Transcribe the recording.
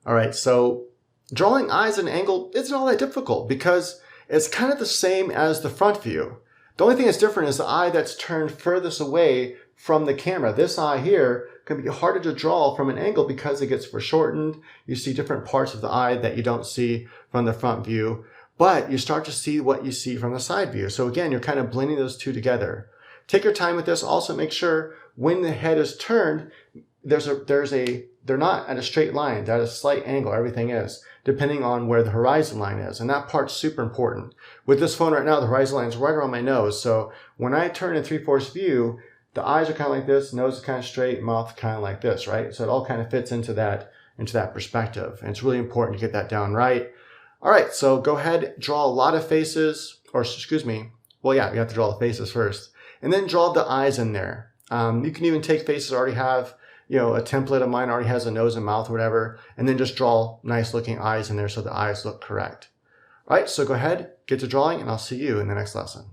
All right, so drawing eyes at an angle isn't all that difficult because it's kind of the same as the front view. The only thing that's different is the eye that's turned furthest away from the camera. This eye here can be harder to draw from an angle because it gets foreshortened. You see different parts of the eye that you don't see from the front view, but you start to see what you see from the side view. So again, you're kind of blending those two together. Take your time with this. Also make sure when the head is turned, they're not at a straight line, they're at a slight angle, everything is, depending on where the horizon line is. And that part's super important. With this phone right now, the horizon line is right around my nose. So when I turn in 3/4 view, the eyes are kind of like this, nose is kind of straight, mouth kind of like this, right? So it all kind of fits into that perspective. And it's really important to get that down right. All right, so go ahead, draw a lot of faces, or excuse me, well, yeah, you have to draw the faces first. And then draw the eyes in there. You can even take faces that already have, a template of mine already has a nose and mouth or whatever, and then just draw nice looking eyes in there so the eyes look correct. All right, so go ahead, get to drawing, and I'll see you in the next lesson.